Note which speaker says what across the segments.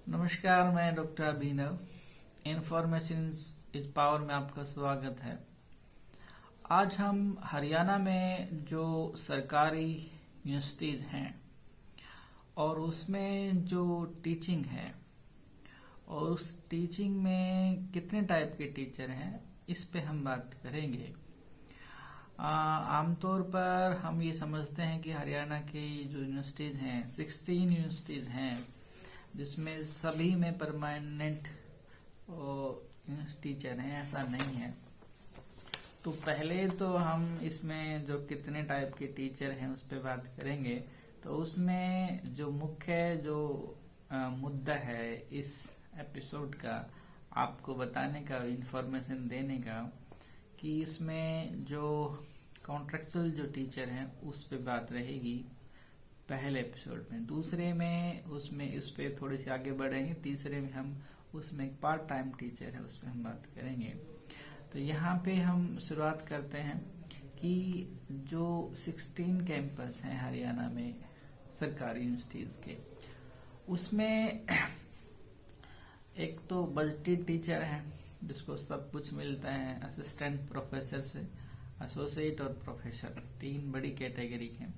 Speaker 1: नमस्कार, मैं doctor Abhinav. Information is power में आपका स्वागत है। आज हम हरियाणा में जो सरकारी यूनिवर्सिटीज हैं और उसमें जो टीचिंग है और उस टीचिंग में कितने टाइप के टीचर हैं, इस पे हम बात करेंगे। आमतौर पर हम ये समझते हैं कि हरियाणा की जो यूनिवर्सिटीज हैं 16 यूनिवर्सिटीज हैं, जिसमें सभी में परमानेंट टीचर हैं। ऐसा नहीं है। तो पहले तो हम इसमें जो कितने टाइप के टीचर हैं उस पर बात करेंगे। तो उसमें जो मुख्य जो मुद्दा है इस एपिसोड का, आपको बताने का, इंफॉर्मेशन देने का, कि इसमें जो कॉन्ट्रेक्चुअल जो टीचर हैं उस पे बात रहेगी पहले एपिसोड में। दूसरे में उसमें इस पे थोड़ी सी आगे बढ़ेंगे। तीसरे में हम उसमें एक पार्ट टाइम टीचर है उस पर हम बात करेंगे। तो यहाँ पे हम शुरुआत करते हैं कि जो 16 कैंपस हैं हरियाणा में सरकारी यूनिवर्सिटीज के, उसमें एक तो बजटेड टीचर है जिसको सब कुछ मिलता है, असिस्टेंट प्रोफेसर से एसोसिएट और प्रोफेसर, तीन बड़ी कैटेगरी है।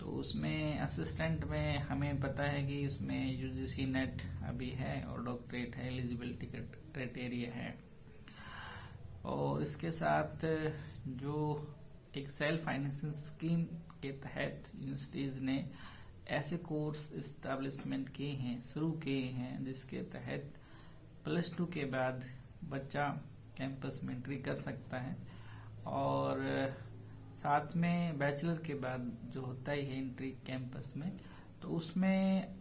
Speaker 1: तो उसमें असिस्टेंट में हमें पता है कि उसमें यूजीसी नेट अभी है और डॉक्टरेट है, एलिजिबिलिटी क्राइटेरिया है। और इसके साथ जो एक सेल्फ फाइनेंसिंग स्कीम के तहत यूनिवर्सिटीज ने ऐसे कोर्स एस्टेब्लिशमेंट किए हैं, शुरू किए हैं, जिसके तहत +2 के बाद बच्चा कैंपस में एंट्री कर सकता है। और साथ में बैचलर के बाद जो होता ही है एंट्री कैंपस में, तो उसमें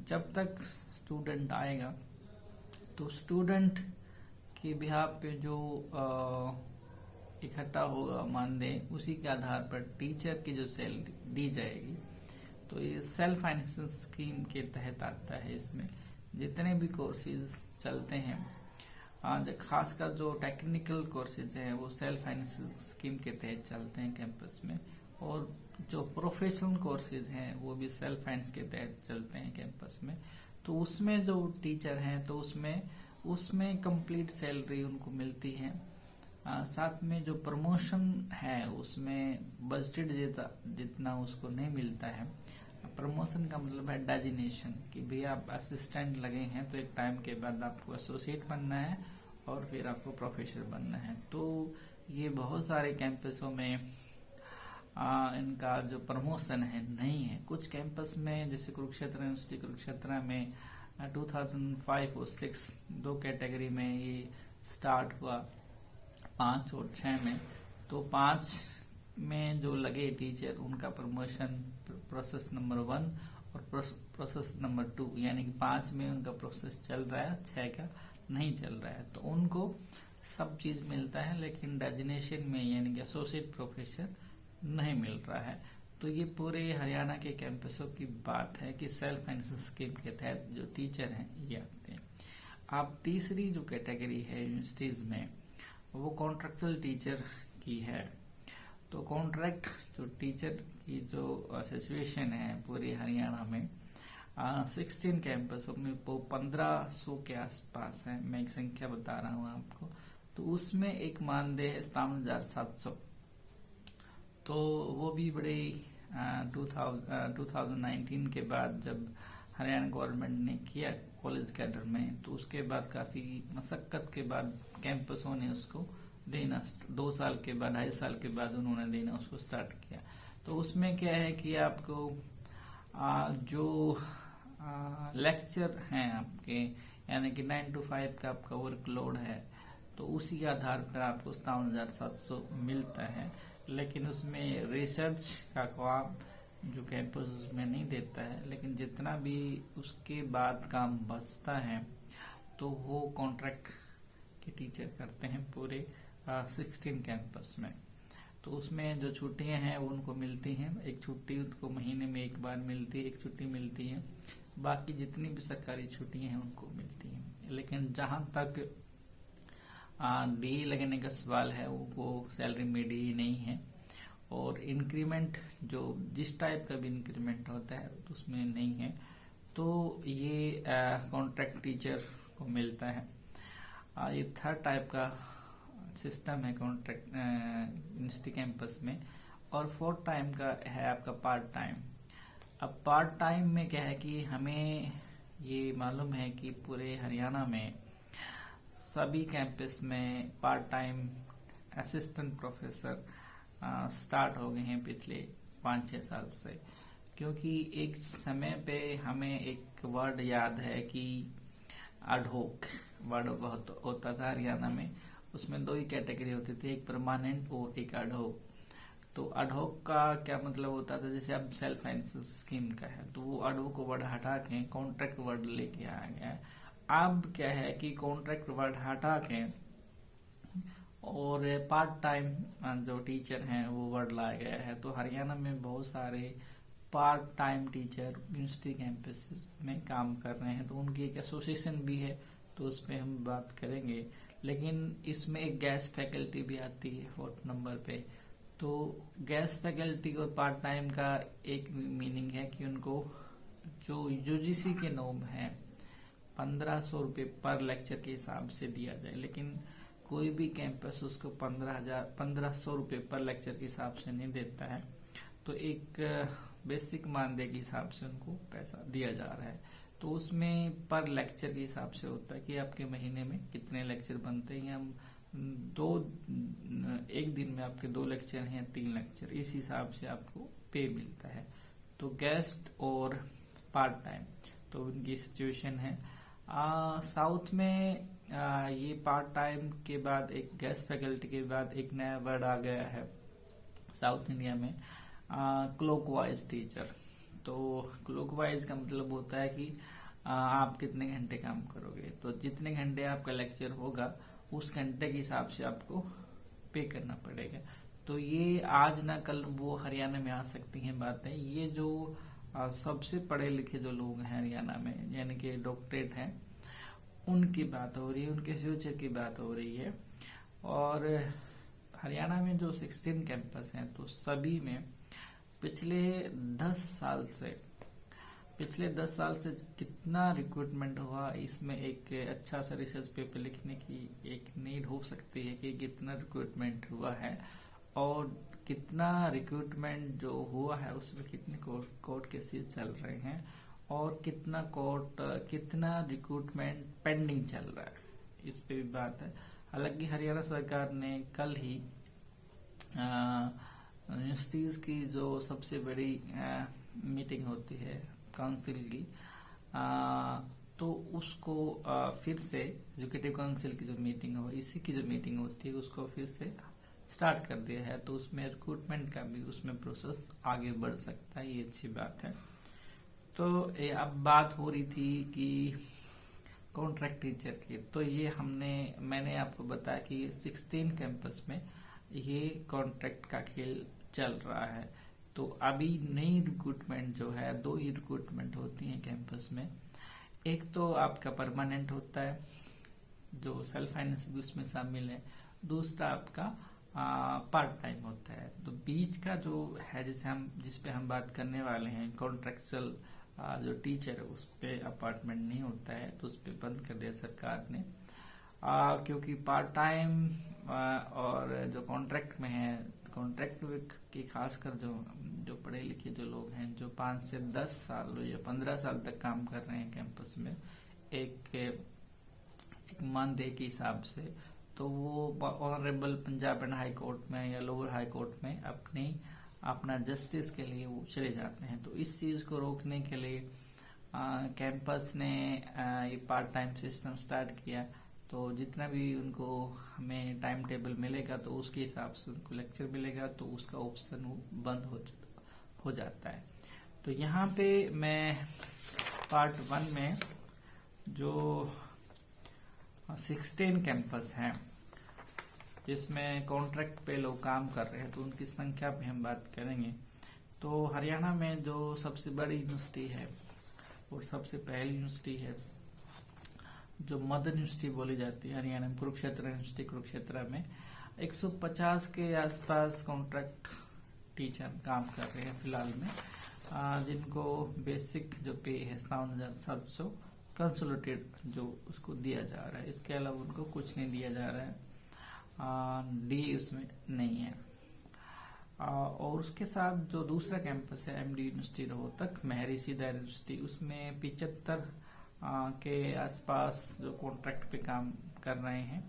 Speaker 1: जब तक स्टूडेंट आएगा तो स्टूडेंट के बिहाफ पे जो इकट्ठा होगा मानदेय, उसी के आधार पर टीचर की जो सैलरी दी जाएगी। तो ये सेल्फ फाइनेंसिंग स्कीम के तहत आता है। इसमें जितने भी कोर्सेज चलते हैं, खासकर जो टेक्निकल कोर्सेज हैं वो सेल्फ फाइनेंसिंग स्कीम के तहत चलते हैं कैंपस में, और जो प्रोफेशनल कोर्सेज हैं वो भी सेल्फ फाइनेंस के तहत चलते हैं कैंपस में। तो उसमें जो टीचर हैं तो उसमें कंप्लीट सैलरी उनको मिलती है। साथ में जो प्रमोशन है उसमें बजटेड जितना उसको नहीं मिलता है। प्रमोशन का मतलब है डेजिग्नेशन, कि भैया आप असिस्टेंट लगे हैं तो एक टाइम के बाद आपको एसोसिएट बनना है और फिर आपको प्रोफेसर बनना है। तो ये बहुत सारे कैंपसों में इनका जो प्रमोशन है नहीं है। कुछ कैंपस में, जैसे कुरुक्षेत्र यूनिवर्सिटी कुरुक्षेत्र में 2005 और 6 दो कैटेगरी में ये स्टार्ट हुआ, 5 और 6 में। तो 5 में जो लगे टीचर, उनका प्रमोशन प्रोसेस नंबर 1 और प्रोसेस नंबर 2, यानी कि 5 में उनका प्रोसेस चल रहा है, 6 का नहीं चल रहा है। तो उनको सब चीज मिलता है, लेकिन डेजिग्नेशन में यानी कि एसोसिएट प्रोफेसर नहीं मिल रहा है। तो ये पूरे हरियाणा के कैंपसों की बात है कि सेल्फ फाइनेंसिंग स्कीम के तहत जो टीचर हैं ये आते हैं। अब तीसरी जो कैटेगरी है यूनिवर्सिटीज में, वो कॉन्ट्रेक्चुअल टीचर की है। तो कॉन्ट्रैक्ट जो टीचर की जो सिचुएशन है पूरे हरियाणा में 16 कैंपसों में वो 1500 के आसपास है। मैं एक संख्या बता रहा हूँ आपको। तो उसमें एक मानदेय है 57,700। तो वो भी बड़े 2019 के बाद जब हरियाणा गवर्नमेंट ने किया कॉलेज कैडर में, तो उसके बाद काफी मशक्कत के बाद कैंपसों ने उसको देना 2 साल के बाद, 2.5 साल के बाद उन्होंने देना उसको स्टार्ट किया। तो उसमें क्या है कि आपको जो लेक्चर हैं आपके, यानी कि 9 to 5 का आपका वर्कलोड है, तो उसी के आधार पर आपको 57,700 मिलता है। लेकिन उसमें रिसर्च का काम जो कैंपस में नहीं देता है, लेकिन जितना भी उसके बाद काम बचता है तो वो कॉन्ट्रैक्ट के टीचर करते हैं पूरे 16 कैंपस में। तो उसमें जो छुट्टियां हैं वो उनको मिलती हैं। एक छुट्टी उनको महीने में एक बार मिलती है, एक छुट्टी मिलती है। बाकी जितनी भी सरकारी छुट्टियां हैं उनको मिलती हैं। लेकिन जहां तक डी लगने का सवाल है, वो सैलरी में डी नहीं है। और इंक्रीमेंट जो जिस टाइप का भी इंक्रीमेंट होता है तो उसमें नहीं है। तो ये कॉन्ट्रैक्ट टीचर को मिलता है। ये थर्ड टाइप का सिस्टम है कॉन्ट्रैक्ट यूनिवर्सिटी कैंपस में। और फोर्थ टाइम का है आपका पार्ट टाइम। अब पार्ट टाइम में क्या है कि हमें ये मालूम है कि पूरे हरियाणा में सभी कैंपस में part time assistant professor start हो गए हैं पिछले 5-6 साल से। क्योंकि एक समय पे हमें एक वर्ड याद है कि एडहॉक वर्ड बहुत होता था हरियाणा में। उसमें 2 ही कैटेगरी होती थी, एक परमानेंट और एक एडहॉक। तो एडहॉक का क्या मतलब होता था, जैसे अब सेल्फ फाइनेंस स्कीम का है तो वो एडहॉक वर्ड हटा के कॉन्ट्रैक्ट वर्ड लेके आ गया है। अब क्या है कि कॉन्ट्रैक्ट वर्ड हटा के और पार्ट टाइम जो टीचर हैं वो वर्ड लाया गया है। तो हरियाणा में बहुत सारे part time teacher university campus में काम कर रहे हैं। तो उनकी एक एसोसिएशन भी है, तो उस पर हम बात करेंगे। लेकिन इसमें एक गेस्ट फैकल्टी भी आती है 4th नंबर पे। तो गेस्ट फैकल्टी और पार्ट टाइम का एक मीनिंग है कि उनको जो यूजीसी के नॉर्म है 1500 रुपये पर लेक्चर के हिसाब से दिया जाए। लेकिन कोई भी कैंपस उसको 1500 रुपये पर लेक्चर के हिसाब से नहीं देता है। तो एक बेसिक मानदेय के हिसाब से उनको पैसा दिया जा रहा है। तो उसमें पर लेक्चर के हिसाब से होता है कि आपके महीने में कितने लेक्चर बनते हैं। हम एक दिन में आपके 2 लेक्चर हैं या 3 लेक्चर, इस हिसाब से आपको पे मिलता है। तो गेस्ट और पार्ट टाइम तो उनकी सिचुएशन है। साउथ में ये पार्ट टाइम के बाद एक गेस्ट फैकल्टी के बाद एक नया वर्ड आ गया है साउथ इंडिया में, क्लॉकवाइज टीचर। तो क्लॉकवाइज का मतलब होता है कि आप कितने घंटे काम करोगे, तो जितने घंटे आपका लेक्चर होगा उस घंटे के हिसाब से आपको पे करना पड़ेगा। तो ये आज ना कल वो हरियाणा में आ सकती हैं बातें। ये जो सबसे पढ़े लिखे जो लोग हैं हरियाणा में, यानी कि डॉक्टरेट हैं, उनकी बात हो रही है, उनके फ्यूचर की बात हो रही है। और हरियाणा में जो 16 कैंपस हैं तो सभी में पिछले 10 साल से कितना रिक्रूटमेंट हुआ, इसमें एक अच्छा सा रिसर्च पेपर लिखने की एक नीड हो सकती है कि कितना रिक्रूटमेंट हुआ है और कितना रिक्रूटमेंट जो हुआ है उसमें कितने कोर्ट केसेस चल रहे हैं और कितना रिक्रूटमेंट पेंडिंग चल रहा है, इस पे भी बात है। हालांकि हरियाणा सरकार ने कल ही यूनिवर्सिटीज की जो सबसे बड़ी मीटिंग होती है काउंसिल की, तो उसको फिर से एजुकेटिव काउंसिल की जो मीटिंग हो, इसी की जो मीटिंग होती है उसको फिर से स्टार्ट कर दिया है। तो उसमें रिक्रूटमेंट का भी उसमें प्रोसेस आगे बढ़ सकता है, ये अच्छी बात है। तो अब बात हो रही थी कि कॉन्ट्रैक्ट टीचर की, तो ये मैंने आपको बताया कि 16 कैंपस में ये कॉन्ट्रैक्ट का खेल चल रहा है। तो अभी नई रिक्रूटमेंट जो है 2 ही रिक्रूटमेंट होती हैं कैंपस में। एक तो आपका परमानेंट होता है जो सेल्फ फाइनेंस भी उसमें शामिल है, दूसरा आपका पार्ट टाइम होता है। तो बीच का जो है जिस पे हम बात करने वाले हैं कॉन्ट्रैक्चुअल जो टीचर है उस पे अपार्टमेंट नहीं होता है, तो उस पे बंद कर दिया सरकार ने। क्योंकि पार्ट टाइम और जो कॉन्ट्रैक्ट में है, कॉन्ट्रैक्ट की खासकर जो पढ़े लिखे जो लोग हैं जो 5 से 10 साल या 15 साल तक काम कर रहे हैं कैंपस में एक मानदेय के हिसाब से, तो वो honourable Punjab and high court में या लोअर हाई कोर्ट में अपना जस्टिस के लिए वो चले जाते हैं। तो इस चीज को रोकने के लिए कैंपस ने ये पार्ट टाइम सिस्टम स्टार्ट किया। तो जितना भी उनको हमें टाइम टेबल मिलेगा तो उसके हिसाब से उनको लेक्चर मिलेगा, तो उसका ऑप्शन बंद हो जाता है। तो यहाँ पे मैं पार्ट 1 में जो 16 कैंपस हैं जिसमें कॉन्ट्रैक्ट पे लोग काम कर रहे हैं तो उनकी संख्या पे हम बात करेंगे। तो हरियाणा में जो सबसे बड़ी यूनिवर्सिटी है और सबसे पहली यूनिवर्सिटी है जो मदर यूनिवर्सिटी बोली जाती है हरियाणा में, कुरुक्षेत्र यूनिवर्सिटी कुरुक्षेत्र में 150 के आसपास कॉन्ट्रैक्ट टीचर काम कर रहे हैं फिलहाल में। जिनको बेसिक जो पे है 5700 कंसोलिडेटेड जो उसको दिया जा रहा है। इसके अलावा उनको कुछ नहीं दिया जा रहा है, डी उसमें नहीं है। और उसके साथ जो दूसरा कैंपस है MD university Rohtak, Maharshi Dayanand university, उसमें 75 के आसपास जो कॉन्ट्रैक्ट पे काम कर रहे हैं।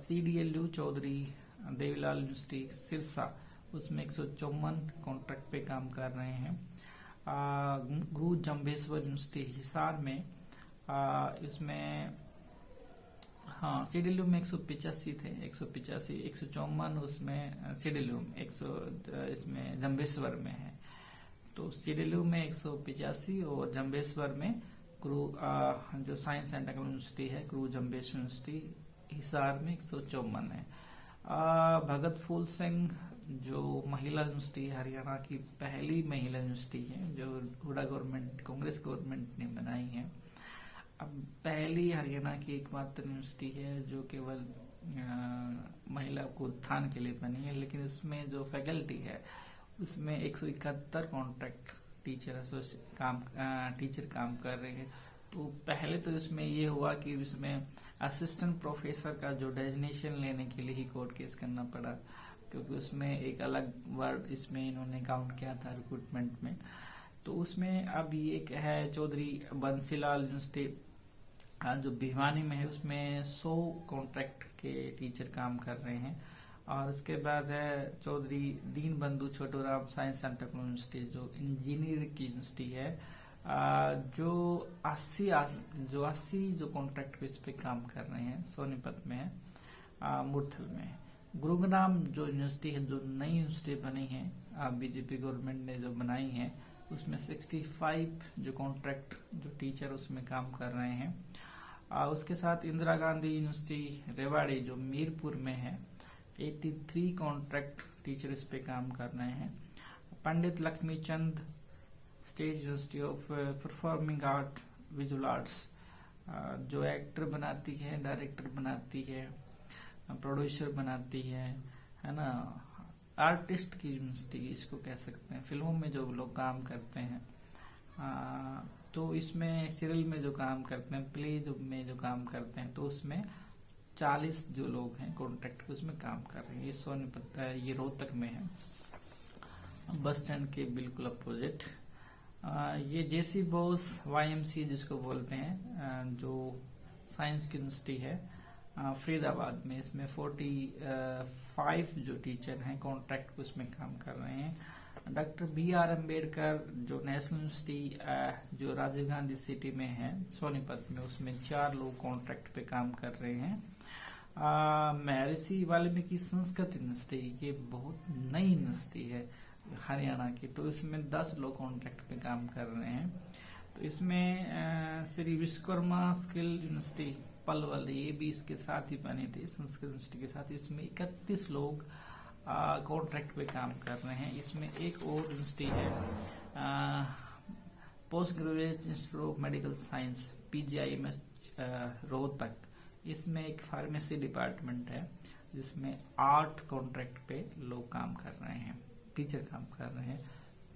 Speaker 1: CDLU चौधरी देवीलाल यूनिवर्सिटी सिरसा, उसमें 154 कॉन्ट्रैक्ट पे काम कर रहे हैं। गुरु जम्भेश्वर यूनिवर्सिटी हिसार में इसमें CDLU में 185 थे, 185, 154 उसमें CDLU में 100 इसमें जम्भेश्वर में है। तो CDLU में 185 और जम्भेश्वर में गुरु जो साइंस एंड टेक्नोलॉजी यूनिवर्सिटी है गुरु जम्भेश्वर यूनिवर्सिटी हिसार में 154 है। भगत फूल सिंह जो महिला यूनिवर्सिटी हरियाणा की पहली महिला यूनिवर्सिटी है जो हुडा गवर्नमेंट कांग्रेस गवर्नमेंट ने बनाई है। अब पहली हरियाणा की एकमात्र यूनिवर्सिटी है जो केवल महिला को उत्थान के लिए बनी है, लेकिन उसमें जो फैकल्टी है उसमें 171 कॉन्ट्रैक्ट टीचर काम कर रहे हैं। तो पहले तो इसमें ये हुआ कि इसमें असिस्टेंट प्रोफेसर का जो डेजिग्नेशन लेने के लिए ही कोर्ट केस करना पड़ा, क्योंकि उसमें एक अलग वर्ड इसमें इन्होंने काउंट किया था रिक्रूटमेंट में। तो उसमें अब ये है चौधरी बंसीलाल यूनिवर्सिटी जो भिवानी में है, उसमें 100 कॉन्ट्रैक्ट के टीचर काम कर रहे हैं। और उसके बाद है चौधरी दीन बंधु Chhoturam science and technology university जो इंजीनियरिंग की यूनिवर्सिटी है, जो 80 जो कॉन्ट्रैक्ट बेस पे काम कर रहे हैं। सोनीपत में है, मुरथल में है। गुरुग्राम जो यूनिवर्सिटी है जो नई यूनिवर्सिटी बनी है बीजेपी गवर्नमेंट ने जो बनाई है, उसमें 65 जो कॉन्ट्रैक्ट जो टीचर उसमें काम कर रहे हैं। उसके साथ इंदिरा गांधी यूनिवर्सिटी रेवाड़ी जो मीरपुर में है, 83 कॉन्ट्रैक्ट टीचर इस पे काम कर रहे हैं। Pandit Lakshmi Chand state university of performing art visual arts जो एक्टर बनाती है, डायरेक्टर बनाती है, प्रोड्यूसर बनाती है ना, आर्टिस्ट की यूनिवर्सिटी इसको कह सकते हैं। फिल्मों में जो लोग काम करते हैं, तो इसमें सीरियल में जो काम करते हैं, प्ले में जो काम करते हैं, तो उसमें 40 जो लोग हैं कॉन्ट्रैक्ट उसमें काम कर रहे हैं। ये सोनीपत ये रोहतक में है, बस स्टैंड के बिल्कुल अपोजिट। ये जेसी बोस YMC जिसको बोलते हैं, जो साइंस की यूनिवर्सिटी है फरीदाबाद में, इसमें 45 जो टीचर हैं कॉन्ट्रैक्ट उसमें काम कर रहे हैं। डॉक्टर BR अम्बेडकर जो नेशनल यूनिवर्सिटी जो राजीव गांधी सिटी में है सोनीपत में, उसमें 4 लोग कॉन्ट्रैक्ट पे काम कर रहे हैं। महर्षि वाल्मीकि संस्कृत यूनिवर्सिटी, ये बहुत नई यूनिवर्सिटी है हरियाणा की, तो इसमें 10 लोग कॉन्ट्रैक्ट पे काम कर रहे हैं। तो इसमें श्री विश्वकर्मा स्किल यूनिवर्सिटी पलवल, ये भी इसके साथ ही बनी थी संस्कृत यूनिवर्सिटी के साथ। इसमें 31 लोग कॉन्ट्रैक्ट पे काम कर रहे हैं। इसमें एक और यूनिवर्सिटी है post graduate institute of medical science PGIMS Rohtak, इसमें एक फार्मेसी डिपार्टमेंट है जिसमें 8 कॉन्ट्रैक्ट पे लोग काम कर रहे हैं, टीचर काम कर रहे हैं।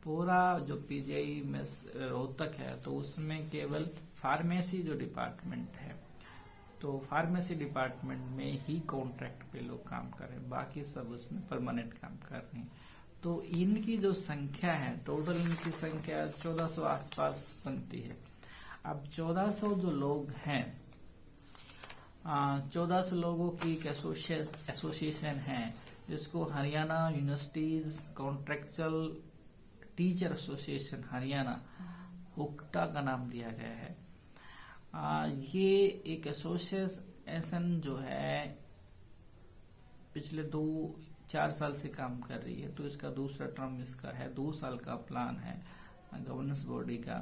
Speaker 1: पूरा जो PGIMS रोहतक है तो उसमें केवल फार्मेसी जो डिपार्टमेंट है, तो फार्मेसी डिपार्टमेंट में ही कॉन्ट्रैक्ट पे लोग काम कर रहे हैं, बाकी सब उसमें परमानेंट काम कर रहे हैं। तो इनकी जो संख्या है, टोटल इनकी संख्या 1400 आसपास बनती है। अब 1400 जो लोग हैं, 1400 लोगों की एक एसोसिएशन है जिसको Haryana universities contractual teacher association Haryana, HUCTA का नाम दिया गया है। ये एक एसोसिएशन जो है पिछले 2-4 साल से काम कर रही है, तो इसका दूसरा टर्म इसका है, 2 साल का प्लान है गवर्नेंस बॉडी का।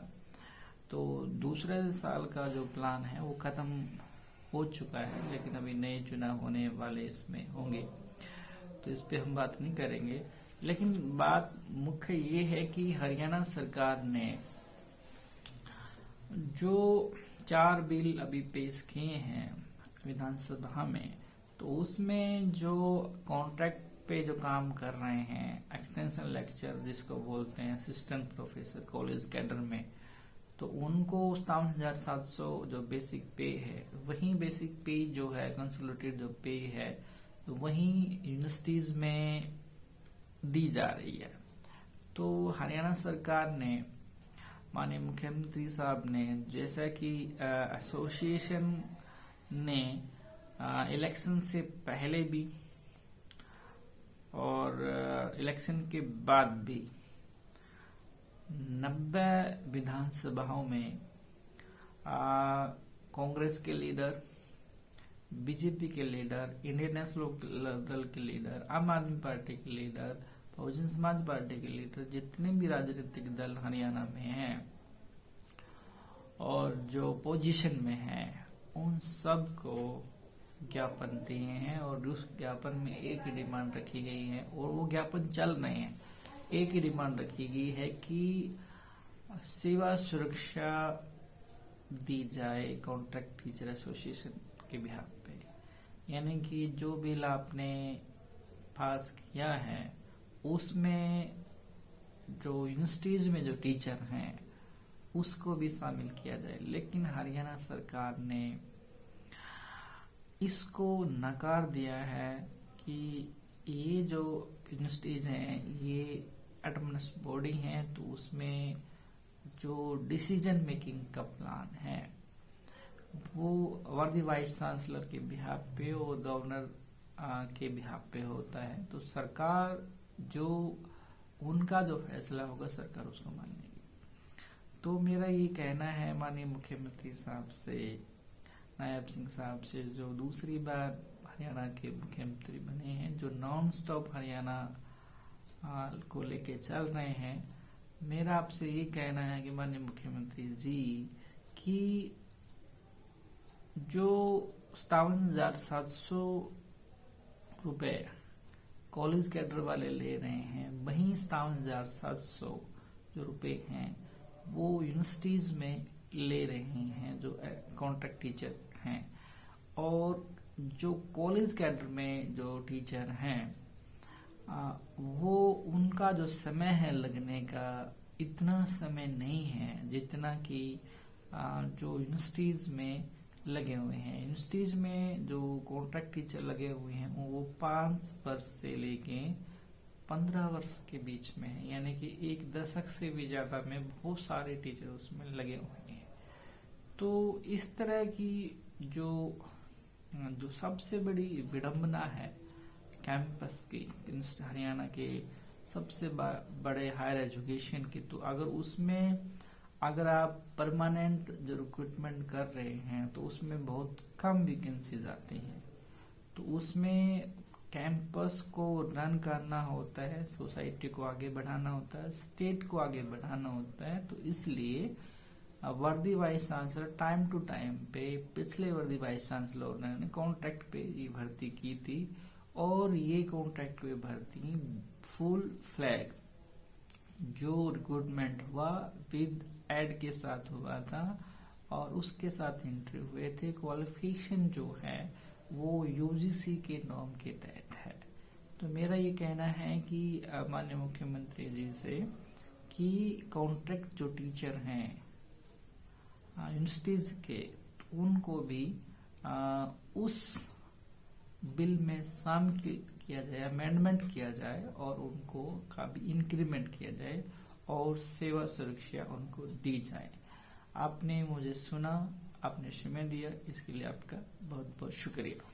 Speaker 1: तो दूसरे साल का जो प्लान है वो खत्म हो चुका है, लेकिन अभी नए चुनाव होने वाले इसमें होंगे, तो इस पे हम बात नहीं करेंगे। लेकिन बात मुख्य ये है कि हरियाणा सरकार ने जो 4 बिल अभी पेश किए हैं विधानसभा में, तो उसमें जो कॉन्ट्रैक्ट पे जो काम कर रहे हैं, एक्सटेंशन लेक्चर जिसको बोलते हैं, असिस्टेंट प्रोफेसर कॉलेज कैडर में, तो उनको 57,700 जो बेसिक पे है, वही बेसिक पे जो है कंसोलिडेटेड जो पे है वही यूनिवर्सिटीज में दी जा रही है। तो हरियाणा सरकार ने, माननीय मुख्यमंत्री साहब ने, जैसा कि एसोसिएशन ने इलेक्शन से पहले भी और इलेक्शन के बाद भी 90 विधानसभाओं में कांग्रेस के लीडर, बीजेपी के लीडर, इंडियन नेशनल दल के लीडर, आम आदमी पार्टी के लीडर, बहुजन समाज पार्टी के लीडर, जितने भी राजनीतिक दल हरियाणा में हैं और जो पोजीशन में हैं, उन सब को ज्ञापन दिए हैं और उस ज्ञापन में एक ही डिमांड रखी गई है और वो ज्ञापन चल रहे हैं। एक ही डिमांड रखी गई है कि सेवा सुरक्षा दी जाए कॉन्ट्रैक्ट टीचर एसोसिएशन के बिहाफ पे, यानी कि जो बिल आपने पास किया है उसमें जो यूनिवर्सिटीज में जो टीचर हैं उसको भी शामिल किया जाए। लेकिन हरियाणा सरकार ने इसको नकार दिया है कि ये जो यूनिवर्सिटीज हैं ये ऑटोनमस बॉडी हैं, तो उसमें जो डिसीजन मेकिंग का प्लान है वो वर्दी वाइस चांसलर के बिहाफ पे और गवर्नर के बिहाफ पे होता है। तो सरकार जो उनका जो फैसला होगा सरकार उसको मानेगी। तो मेरा ये कहना है माननीय मुख्यमंत्री साहब से, नायब सिंह साहब से, जो दूसरी बार हरियाणा के मुख्यमंत्री बने हैं, जो नॉन स्टॉप हरियाणा को लेके चल रहे हैं, मेरा आपसे ये कहना है कि माननीय मुख्यमंत्री जी कि जो 57,700 रुपए कॉलेज कैडर वाले ले रहे हैं, वही 57,700 जो रुपए हैं वो यूनिवर्सिटीज में ले रहे हैं जो कॉन्ट्रैक्ट टीचर हैं। और जो कॉलेज कैडर में जो टीचर हैं वो उनका जो समय है लगने का इतना समय नहीं है जितना कि जो यूनिवर्सिटीज में लगे हुए हैं। यूनिवर्सिटीज में जो कॉन्ट्रैक्ट टीचर लगे हुए हैं वो 5 वर्ष से लेके 15 वर्ष के बीच में है, यानी कि एक दशक से भी ज्यादा में बहुत सारे टीचर उसमें लगे हुए हैं। तो इस तरह की जो सबसे बड़ी विडंबना है कैंपस की, हरियाणा के सबसे बड़े हायर एजुकेशन की, तो अगर आप परमानेंट जो रिक्रूटमेंट कर रहे हैं तो उसमें बहुत कम वैकेंसीज आती हैं। तो उसमें कैंपस को रन करना होता है, सोसाइटी को आगे बढ़ाना होता है, स्टेट को आगे बढ़ाना होता है। तो इसलिए वर्दी vice chancellor time to time पे, पिछले वर्दी वाइस चांसलर ने कॉन्ट्रैक्ट पे ये भर्ती की थी और ये कॉन्ट्रैक्ट पे भर्ती फुल फ्लैग जो रिक्रूटमेंट हुआ विद एड के साथ हुआ था और उसके साथ इंटरव्यू हुए थे। क्वालिफिकेशन जो है वो यूजीसी के नॉर्म के तहत है। तो मेरा ये कहना है कि माननीय मुख्यमंत्री जी से कि कॉन्ट्रैक्ट जो टीचर हैं यूनिवर्सिटीज के, उनको भी उस बिल में शामिल किया जाए, अमेंडमेंट किया जाए और उनको का भी इंक्रीमेंट किया जाए और सेवा सुरक्षा उनको दी जाए। आपने मुझे सुना, आपने समय दिया, इसके लिए आपका बहुत बहुत शुक्रिया।